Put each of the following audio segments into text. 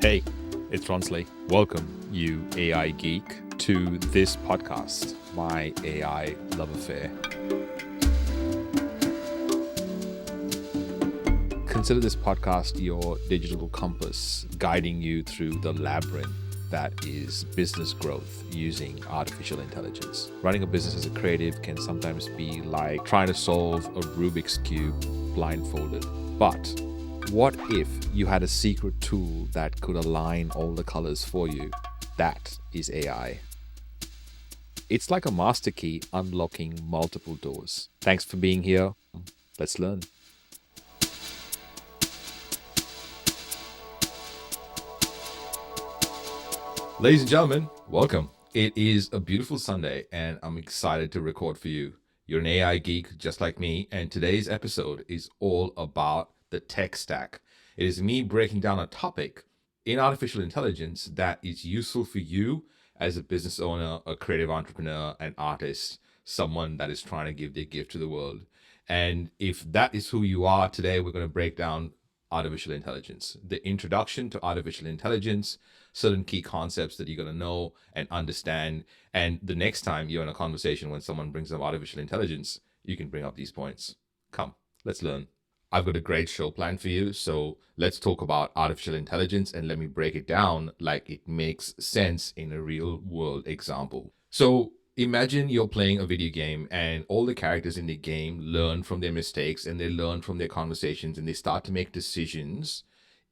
Hey, it's Ronsley. Welcome, you AI geek, to this podcast, My AI Love Affair. Consider this podcast your digital compass, guiding you through the labyrinth that is business growth using artificial intelligence. Running a business as a creative can sometimes be like trying to solve a Rubik's Cube blindfolded. But what if you had a secret tool that could align all the colors for you? That is AI. It's like a master key unlocking multiple doors. Thanks for being here. Let's learn. Ladies and gentlemen, welcome. It is a beautiful Sunday and I'm excited to record for you. You're an AI geek just like me, and today's episode is all about the tech stack. It is me breaking down a topic in artificial intelligence that is useful for you as a business owner, a creative entrepreneur, an artist, someone that is trying to give their gift to the world. And if that is who you are, today we're going to break down artificial intelligence, the introduction to artificial intelligence, certain key concepts that you're going to know and understand. And the next time you're in a conversation when someone brings up artificial intelligence, you can bring up these points. Come, let's learn. I've got a great show planned for you. So let's talk about artificial intelligence and let me break it down like it makes sense in a real world example. So imagine you're playing a video game and all the characters in the game learn from their mistakes and they learn from their conversations and they start to make decisions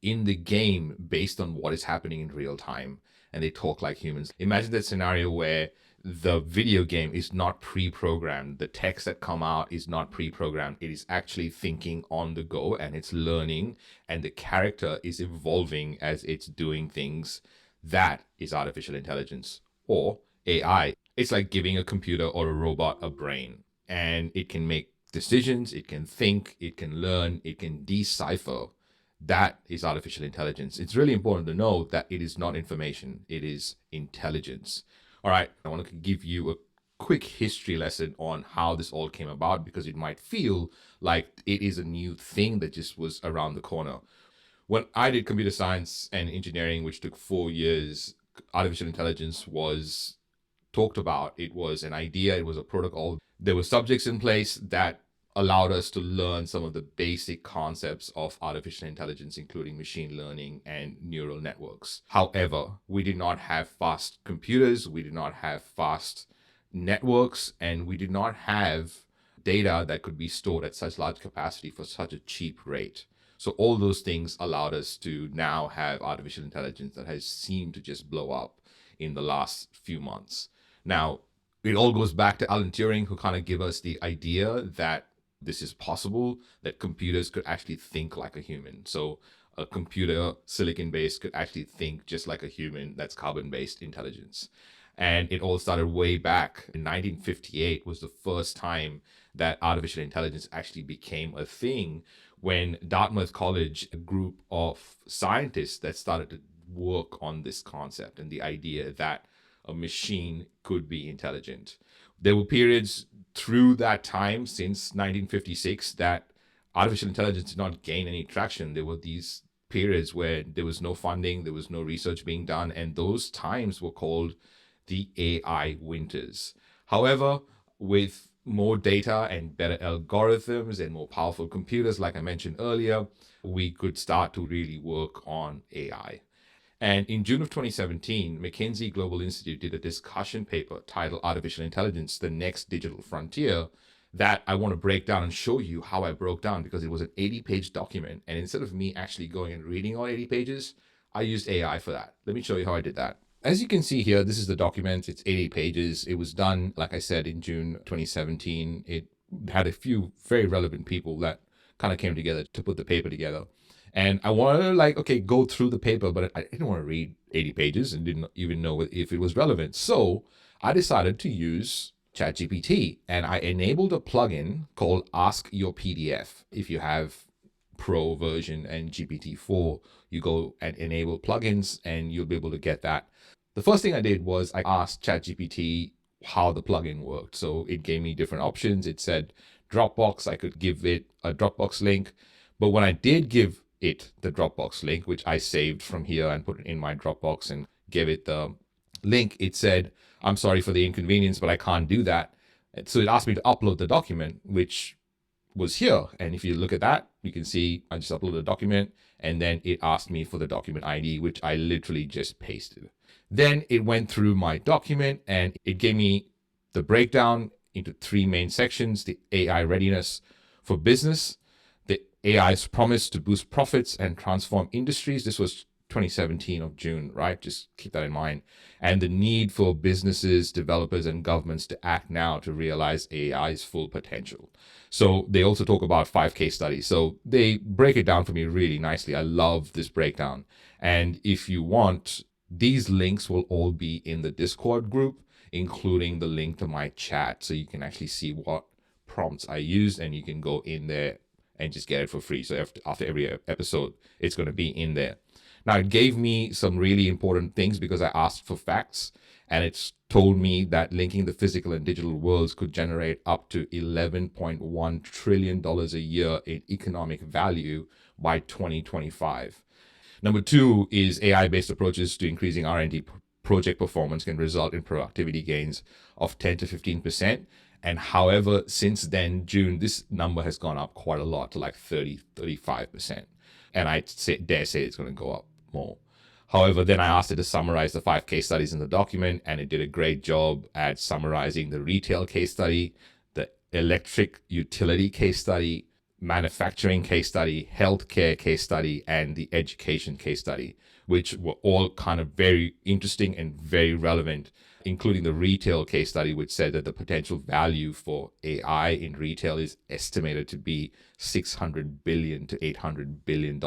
in the game based on what is happening in real time. And they talk like humans. Imagine that scenario where the video game is not pre-programmed. The text that come out is not pre-programmed. It is actually thinking on the go and it's learning and the character is evolving as it's doing things. That is artificial intelligence or AI. It's like giving a computer or a robot a brain, and it can make decisions, it can think, it can learn, it can decipher. That is artificial intelligence. It's really important to know that it is not information, it is intelligence. All right, I want to give you a quick history lesson on how this all came about because it might feel like it is a new thing that just was around the corner. When I did computer science and engineering, which took 4 years, artificial intelligence was talked about. It was an idea, it was a protocol. There were subjects in place that allowed us to learn some of the basic concepts of artificial intelligence, including machine learning and neural networks. However, we did not have fast computers, we did not have fast networks, and we did not have data that could be stored at such large capacity for such a cheap rate. So all those things allowed us to now have artificial intelligence that has seemed to just blow up in the last few months. Now, it all goes back to Alan Turing, who kind of gave us the idea that this is possible, that computers could actually think like a human. So a computer, silicon-based, could actually think just like a human. That's carbon-based intelligence. And it all started way back in 1958 was the first time that artificial intelligence actually became a thing when Dartmouth College, a group of scientists that started to work on this concept and the idea that a machine could be intelligent. There were periods through that time since 1956 that artificial intelligence did not gain any traction. There were these periods where there was no funding, there was no research being done, and those times were called the AI winters. However, with more data and better algorithms and more powerful computers, like I mentioned earlier, we could start to really work on AI. And in June of 2017, McKinsey Global Institute did a discussion paper titled Artificial Intelligence, the Next Digital Frontier, that I want to break down and show you how I broke down because it was an 80-page document. And instead of me actually going and reading all 80 pages, I used AI for that. Let me show you how I did that. As you can see here, this is the document. It's 80 pages. It was done, like I said, in June 2017. It had a few very relevant people that kind of came together to put the paper together. And I wanted to go through the paper, but I didn't want to read 80 pages and didn't even know if it was relevant. So I decided to use ChatGPT and I enabled a plugin called Ask Your PDF. If you have Pro version and GPT-4, you go and enable plugins and you'll be able to get that. The first thing I did was I asked ChatGPT how the plugin worked. So it gave me different options. It said Dropbox, I could give it a Dropbox link. But when I did give it the Dropbox link, which I saved from here and put it in my Dropbox and gave it the link. It said, I'm sorry for the inconvenience, but I can't do that. So it asked me to upload the document, which was here. And if you look at that, you can see I just uploaded a document, and then it asked me for the document ID, which I literally just pasted. Then it went through my document and it gave me the breakdown into three main sections: the AI readiness for business, the AI's promise to boost profits and transform industries. This was 2017 of June, right? Just keep that in mind. And the need for businesses, developers, and governments to act now to realize AI's full potential. So they also talk about 5 case studies. So they break it down for me really nicely. I love this breakdown. And if you want, these links will all be in the Discord group, including the link to my chat. So you can actually see what prompts I used, and you can go in there and just get it for free. So after every episode, it's going to be in there. Now, it gave me some really important things because I asked for facts, and it's told me that linking the physical and digital worlds could generate up to $11.1 trillion a year in economic value by 2025. Number 2 is AI-based approaches to increasing R&D project performance can result in productivity gains of 10 to 15%. And however, since then, June, this number has gone up quite a lot to like 30, 35%. And I dare say it's going to go up more. However, then I asked it to summarize the 5 case studies in the document, and it did a great job at summarizing the retail case study, the electric utility case study, manufacturing case study, healthcare case study, and the education case study, which were all kind of very interesting and very relevant, including the retail case study, which said that the potential value for AI in retail is estimated to be $600 billion to $800 billion,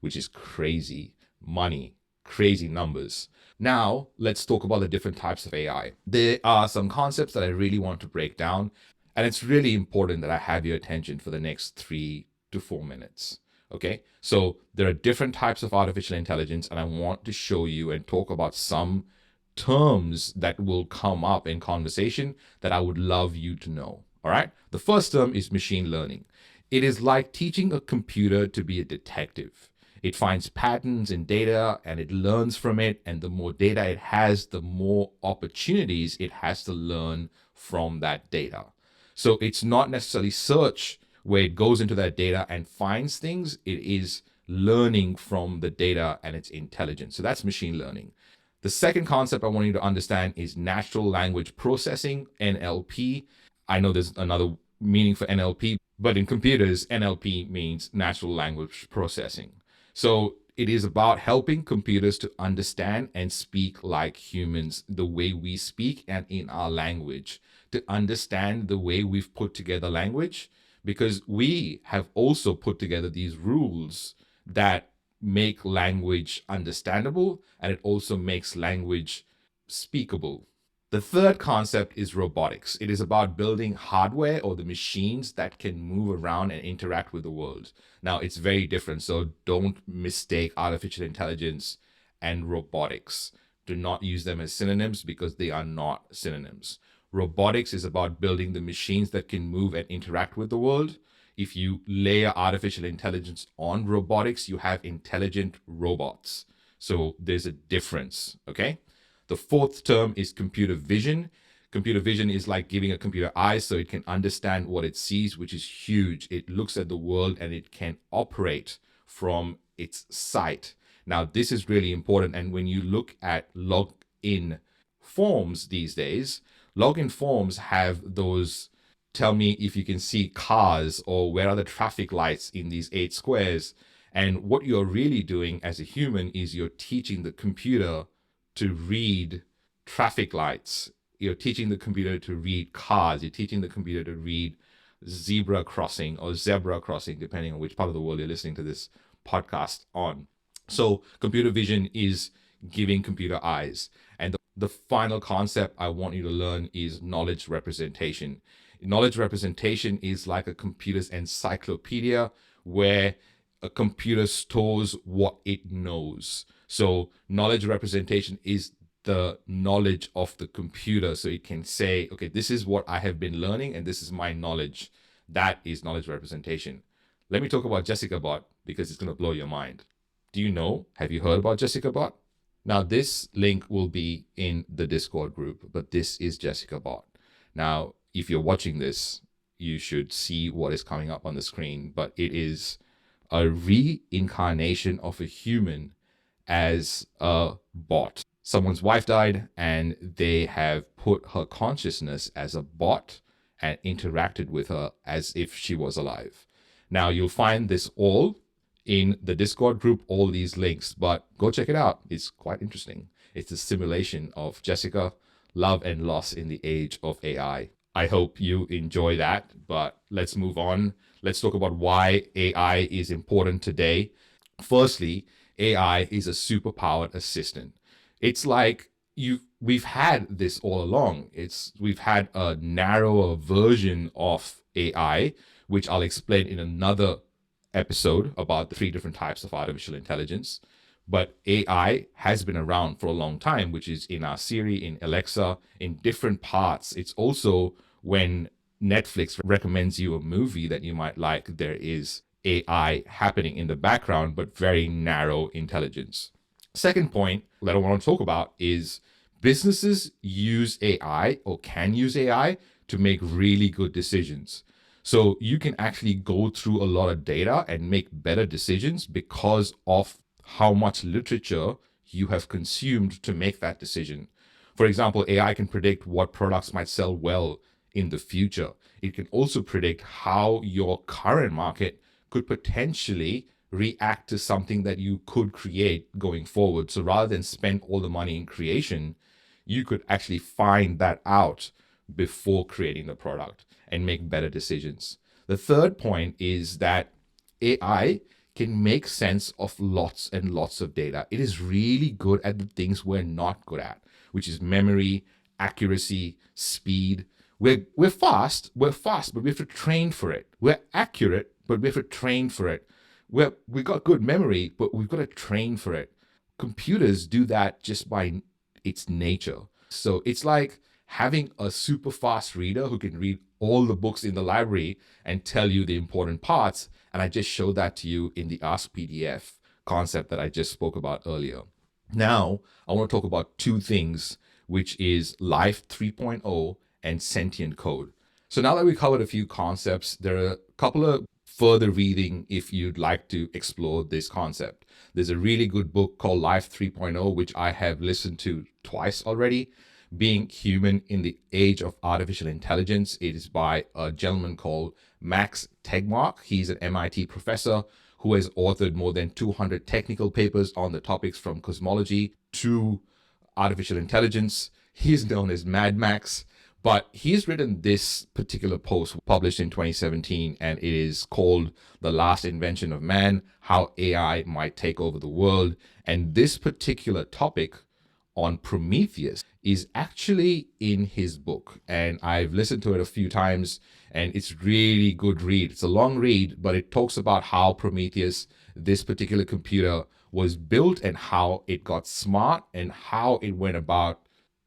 which is crazy money, crazy numbers. Now, let's talk about the different types of AI. There are some concepts that I really want to break down, and it's really important that I have your attention for the next 3 to 4 minutes. Okay, so there are different types of artificial intelligence, and I want to show you and talk about some terms that will come up in conversation that I would love you to know. All right, the first term is machine learning. It is like teaching a computer to be a detective. It finds patterns in data and it learns from it. And the more data it has, the more opportunities it has to learn from that data. So it's not necessarily search where it goes into that data and finds things. It is learning from the data and its intelligence. So that's machine learning. The second concept I want you to understand is natural language processing, NLP. I know there's another meaning for NLP, but in computers, NLP means natural language processing. So it is about helping computers to understand and speak like humans, the way we speak and in our language, to understand the way we've put together language, because we have also put together these rules that make language understandable, and it also makes language speakable. The third concept is robotics. It is about building hardware or the machines that can move around and interact with the world. Now, it's very different, so don't mistake artificial intelligence and robotics. Do not use them as synonyms because they are not synonyms. Robotics is about building the machines that can move and interact with the world. If you layer artificial intelligence on robotics, you have intelligent robots. So there's a difference, okay? The fourth term is computer vision. Computer vision is like giving a computer eyes so it can understand what it sees, which is huge. It looks at the world and it can operate from its sight. Now, this is really important. And when you look at login forms these days, login forms have those tell me if you can see cars or where are the traffic lights in these 8 squares. And what you're really doing as a human is you're teaching the computer to read traffic lights. You're teaching the computer to read cars. You're teaching the computer to read zebra crossing or zebra crossing, depending on which part of the world you're listening to this podcast on. So computer vision is giving computer eyes. And the final concept I want you to learn is knowledge representation. Knowledge representation is like a computer's encyclopedia where a computer stores what it knows. So knowledge representation is the knowledge of the computer. So it can say, okay, this is what I have been learning and this is my knowledge. That is knowledge representation. Let me talk about Jessica Bot because it's going to blow your mind. Do you know? Have you heard about Jessica Bot? Now, this link will be in the Discord group, but this is Jessica Bot. Now, if you're watching this, you should see what is coming up on the screen, but it is a reincarnation of a human as a bot. Someone's wife died and they have put her consciousness as a bot and interacted with her as if she was alive. Now, you'll find this all in the Discord group, all these links, but go check it out. It's quite interesting. It's a simulation of Jessica, love and loss in the age of AI. I hope you enjoy that, but let's move on. Let's talk about why AI is important today. Firstly, AI is a superpowered assistant. It's like we've had this all along. We've had a narrower version of AI, which I'll explain in another episode about the 3 different types of artificial intelligence. But AI has been around for a long time, which is in our Siri, in Alexa, in different parts. It's also when Netflix recommends you a movie that you might like, there is AI happening in the background, but very narrow intelligence. Second point that I want to talk about is businesses use AI or can use AI to make really good decisions. So you can actually go through a lot of data and make better decisions because of how much literature you have consumed to make that decision. For example, AI can predict what products might sell well in the future. It can also predict how your current market could potentially react to something that you could create going forward. So rather than spend all the money in creation, you could actually find that out before creating the product and make better decisions. The third point is that AI can make sense of lots and lots of data. It is really good at the things we're not good at, which is memory, accuracy, speed. We're fast, but we have to train for it. We're accurate, but we have to train for it. We've got good memory, but we've got to train for it. Computers do that just by its nature. So it's like having a super fast reader who can read all the books in the library and tell you the important parts. And I just showed that to you in the Ask PDF concept that I just spoke about earlier. Now, I want to talk about 2 things, which is Life 3.0 and sentient code. So now that we covered a few concepts, there are a couple of further reading if you'd like to explore this concept. There's a really good book called Life 3.0, which I have listened to twice already. Being Human in the Age of Artificial Intelligence. It is by a gentleman called Max Tegmark. He's an MIT professor who has authored more than 200 technical papers on the topics from cosmology to artificial intelligence. He's known as Mad Max, but he's written this particular post published in 2017, and it is called The Last Invention of Man, How AI Might Take Over the World. And this particular topic on Prometheus is actually in his book, and I've listened to it a few times, and it's really good read. It's a long read, but it talks about how Prometheus, this particular computer, was built and how it got smart and how it went about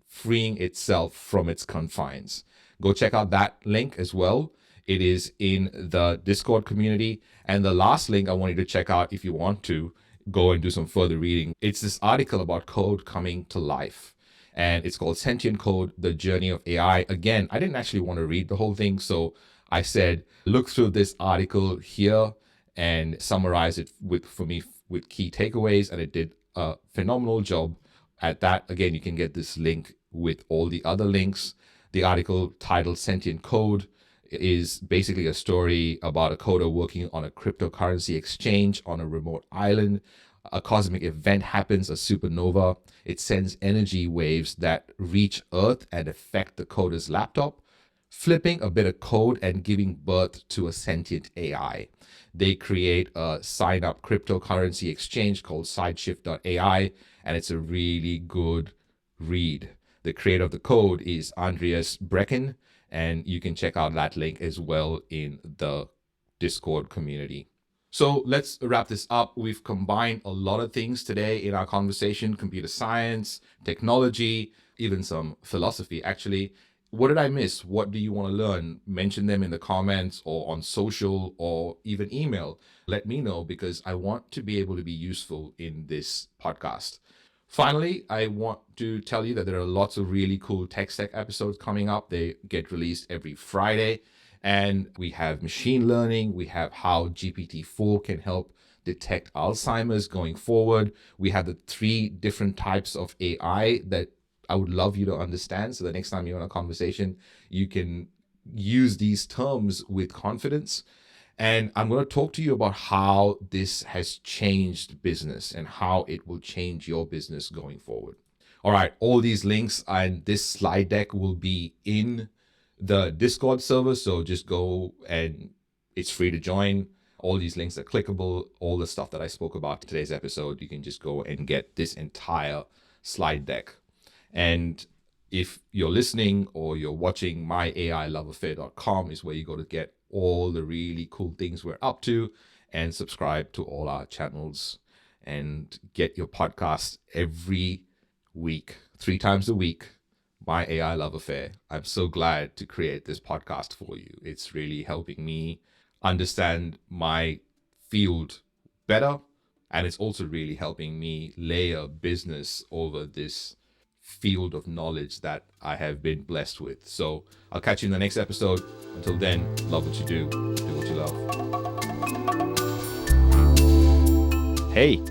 freeing itself from its confines. Go check out that link as well. It is in the Discord community. And the last link I want you to check out, if you want to go and do some further reading, it's this article about code coming to life. And it's called Sentient Code, The Journey of AI. Again, I didn't actually want to read the whole thing, so I said, look through this article here and summarize it for me with key takeaways. And it did a phenomenal job at that. Again, you can get this link with all the other links. The article titled Sentient Code is basically a story about a coder working on a cryptocurrency exchange on a remote island. A cosmic event happens, a supernova. It sends energy waves that reach Earth and affect the coder's laptop, flipping a bit of code and giving birth to a sentient AI. They create a sign-up cryptocurrency exchange called Sideshift.ai, and it's a really good read. The creator of the code is Andreas Brecken, and you can check out that link as well in the Discord community. So let's wrap this up. We've combined a lot of things today in our conversation: computer science, technology, even some philosophy, actually. what did I miss? What do you want to learn? Mention them in the comments or on social or even email. Let me know, because I want to be able to be useful in this podcast. Finally, I want to tell you that there are lots of really cool tech stack episodes coming up. They get released every Friday. And we have machine learning. We have how GPT-4 can help detect Alzheimer's going forward. We have the 3 different types of AI that I would love you to understand. So the next time you're in a conversation, you can use these terms with confidence. And I'm going to talk to you about how this has changed business and how it will change your business going forward. All right, all these links and this slide deck will be in the Discord server. So just go, and it's free to join. All these links are clickable. All the stuff that I spoke about in today's episode, you can just go and get this entire slide deck. And if you're listening or you're watching, myailoveaffair.com is where you go to get all the really cool things we're up to, and subscribe to all our channels and get your podcast every week, 3 times a week. My AI Love Affair. I'm so glad to create this podcast for you. It's really helping me understand my field better, and it's also really helping me layer business over this field of knowledge that I have been blessed with. So I'll catch you in the next episode. Until then, love what you do what you love. Hey,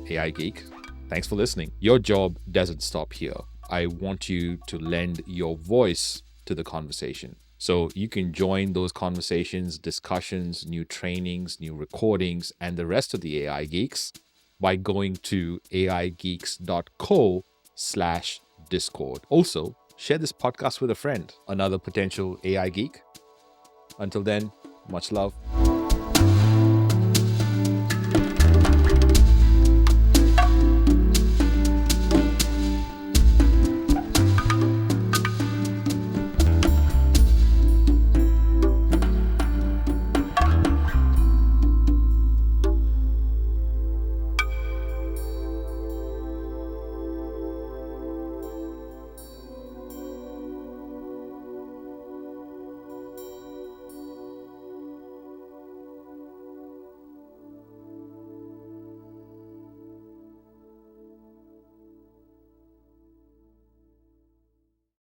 AI Geek. Thanks for listening. Your job doesn't stop here. I want you to lend your voice to the conversation. So you can join those conversations, discussions, new trainings, new recordings, and the rest of the AI Geeks by going to aigeeks.co/Discord. Also, share this podcast with a friend, another potential AI geek. Until then, much love.